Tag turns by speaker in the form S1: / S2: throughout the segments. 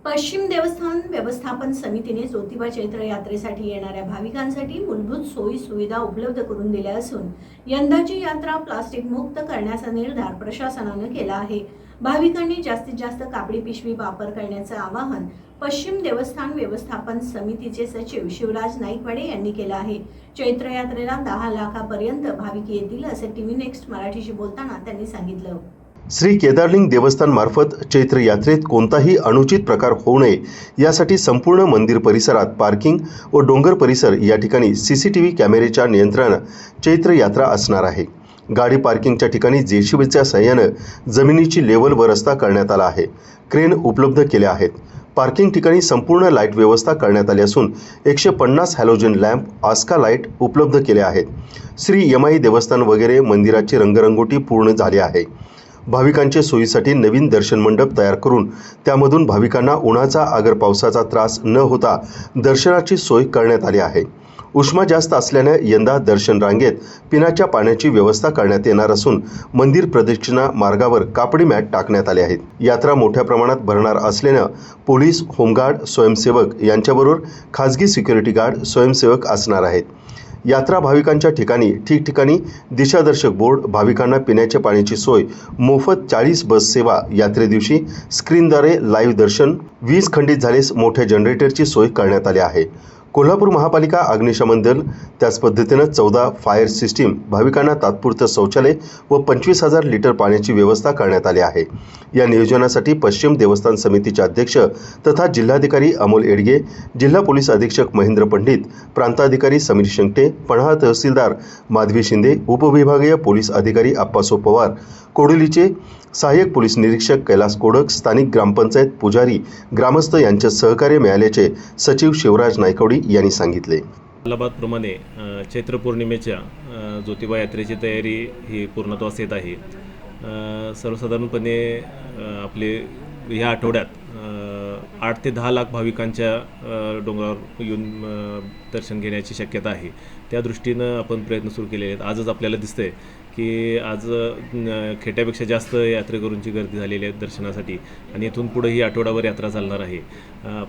S1: पश्चिम देवस्थान व्यवस्थापन समितीने ज्योतिबा चैत्र यात्रेसाठी येणाऱ्या भाविकांसाठी मूलभूत सोयी सुविधा उपलब्ध करून दिल्या असून यंदाची यात्रा प्लास्टिक मुक्त करण्याचा निर्धार प्रशासनाने केला आहे। भाविकांनी जास्तीत जास्त कापडी पिशवी वापर करण्याचे आवाहन पश्चिम देवस्थान व्यवस्थापन समितीचे सचिव शिवराज नाईकवाडे यांनी केले आहे। चैत्र यात्रेला 10 लाखापर्यंत भाविक येतील असे टीव्ही नेक्स्ट मराठीशी बोलताना त्यांनी सांगितलं।
S2: श्री केदारलिंग देवस्थान मार्फत चैत्र यात्रेत कोणताही अनुचित प्रकार होऊ नये यासाठी संपूर्ण मंदिर परिसरात पार्किंग व डोंगर परिसर या ठिकाणी सीसीटीव्ही कॅमेरेच्या नियंत्रणात चैत्र यात्रा असणार आहे। गाडी पार्किंगच्या ठिकाणी जेसीबीच्या साहाय्याने जमिनीची लेवल व रस्ता करण्यात आला आहे। क्रेन उपलब्ध केले आहेत। पार्किंग ठिकाणी संपूर्ण लाईट व्यवस्था करण्यात आली असून 150 हॅलोजन लॅम्प आस्का लाईट उपलब्ध केले आहेत। श्री यमाई देवस्थान वगैरे मंदिराची रंगरंगोटी पूर्ण झाली आहे। भाविकांच्या सोयीसाठी नवीन दर्शन मंडप तयार करून त्यामधून भाविकांना उन्हाचा आगर पावसाचा त्रास न होता दर्शनाची सोय करण्यात आली आहे। उष्मा जास्त असल्याने यंदा दर्शन रांगेत पिण्याच्या पाण्याची व्यवस्था करण्यात येणार असून मंदिर प्रदक्षिणा मार्गावर कापडी मॅट टाकण्यात आले आहेत। यात्रा मोठ्या प्रमाणात भरणार असल्याने पोलीस, होमगार्ड, स्वयंसेवक यांच्याबरोबर खासगी सिक्युरिटी गार्ड, स्वयंसेवक असणार आहेत। यात्रा भाविकांच्या ठिकठिकाणी दिशादर्शक बोर्ड, भाविकांना पिण्याच्या पाण्याची सोय, मोफत 40 बस सेवा, यात्रे दिवशी स्क्रीनद्वारे लाईव्ह दर्शन, वीज खंडित झाल्यास मोठ्या जनरेटरची सोय करण्यात आली आहे। कोल्हापूर महापालिका, अग्निशमन दल, त्याच पद्धतीने 14 फायर सिस्टीम, भाविकांना तात्पुरतं शौचालय व 25,000 लिटर पाण्याची व्यवस्था करण्यात आली आहे। या नियोजनासाठी पश्चिम देवस्थान समितीचे अध्यक्ष तथा जिल्हाधिकारी अमोल येडगे, जिल्हा पोलीस अधीक्षक महेंद्र पंडित, प्रांताधिकारी समीर शंकटे, पन्हाळा तहसीलदार माधवी शिंदे, उपविभागीय पोलीस अधिकारी अप्पासो पवार, कोडोलीचे सहाय्यक पोलीस निरीक्षक कैलास कोडक, स्थानिक ग्रामपंचायत पुजारी, ग्रामस्थ यांचे सहकार्य मिळाल्याचे सचिव शिवराज नाईकवाडे यांनी सांगितले।
S3: प्रमाणे चैत्र पौर्णिमेच्या ज्योतिबा यात्रेची तयारी ही पूर्णत्वास येत आहे। सर्वसाधारणपणे आपले ह्या आठवड्यात 8 ते 10 लाख भाविकांच्या डोंगरावर येऊन दर्शन घेण्याची शक्यता आहे। त्या दृष्टीनं आपण प्रयत्न सुरू केले आहेत। आजच आपल्याला दिसतंय की आज खेट्यापेक्षा जास्त यात्रेकरूंची गर्दी झालेली आहे दर्शनासाठी आणि इथून पुढे ही आठवडाभर यात्रा चालणार आहे।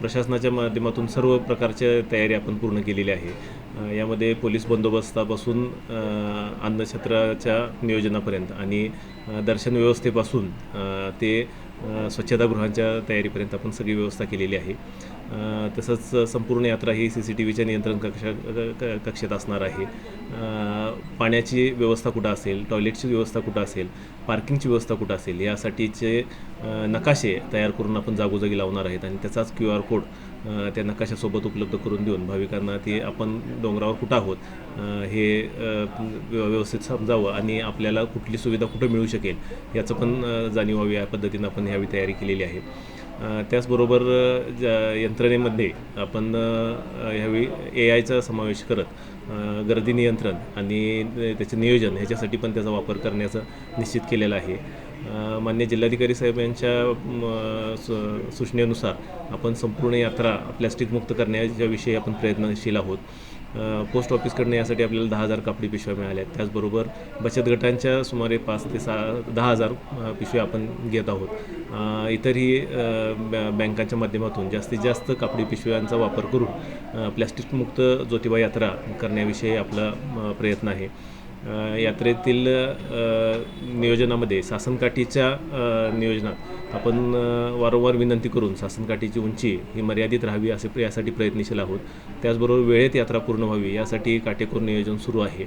S3: प्रशासनाच्या माध्यमातून सर्व प्रकारच्या तयारी आपण पूर्ण केलेली आहे। यामध्ये पोलीस बंदोबस्तापासून अन्नछत्राच्या नियोजनापर्यंत आणि दर्शन व्यवस्थेपासून ते स्वच्छतागृहांच्या तयारीपर्यंत आपण सगळी व्यवस्था केलेली आहे। तसंच संपूर्ण यात्रा ही CCTVच्या नियंत्रण कक्षेत असणार आहे। पाण्याची व्यवस्था कुठं असेल, टॉयलेटची व्यवस्था कुठं असेल, पार्किंगची व्यवस्था कुठं असेल यासाठीचे नकाशे तयार करून आपण जागोजागी लावणार आहेत आणि त्याचाच QR कोड त्या नकाशासोबत उपलब्ध करून देऊन भाविकांना ते आपण डोंगरावर कुठं आहोत हे व्यवस्थित समजावं आणि आपल्याला कुठली सुविधा कुठं मिळू शकेल याचं पण जाणीव व्हावी या पद्धतीनं आपण ह्यावेळी तयारी केलेली आहे। त्याचबरोबर यंत्रणेमध्ये आपण ह्यावेळी AIचा समावेश करत गर्दी नियंत्रण आणि त्याचे नियोजन ह्याच्यासाठी पण त्याचा वापर करण्याचं निश्चित केलेलं आहे। माननीय जिल्हाधिकारी साहेब यांच्या सूचनेनुसार आपण संपूर्ण यात्रा प्लॅस्टिकमुक्त करण्याच्या विषयी आपण प्रयत्नशील आहोत। पोस्ट ऑफिसकडनं यासाठी आपल्याला 10,000 कापडी पिशव्या मिळाल्या आहेत। त्याचबरोबर बचत गटांच्या सुमारे 5 ते 10,000 पिशव्या आपण घेत आहोत। इतरही बँकांच्या माध्यमातून जास्तीत जास्त कापडी पिशव्यांचा वापर करून प्लॅस्टिकमुक्त ज्योतिबा यात्रा करण्याविषयी आपला प्रयत्न आहे। यात्रेतील नियोजनामध्ये शासनकाठीच्या नियोजनात आपण वारंवार विनंती करून शासनकाठीची उंची ही मर्यादित राहावी असे यासाठी प्रयत्नशील आहोत। त्याचबरोबर वेळेत यात्रा पूर्ण व्हावी यासाठी काटेकोर नियोजन सुरू आहे।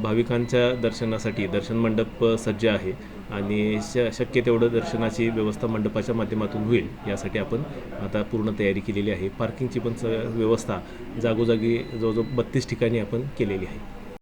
S3: भाविकांच्या दर्शनासाठी दर्शन मंडप सज्ज आहे आणि शक्य तेवढं दर्शनाची व्यवस्था मंडपाच्या माध्यमातून होईल यासाठी आपण आता पूर्ण तयारी केलेली आहे। पार्किंगची पण व्यवस्था जागोजागी जवळजवळ 32 ठिकाणी आपण केलेली आहे।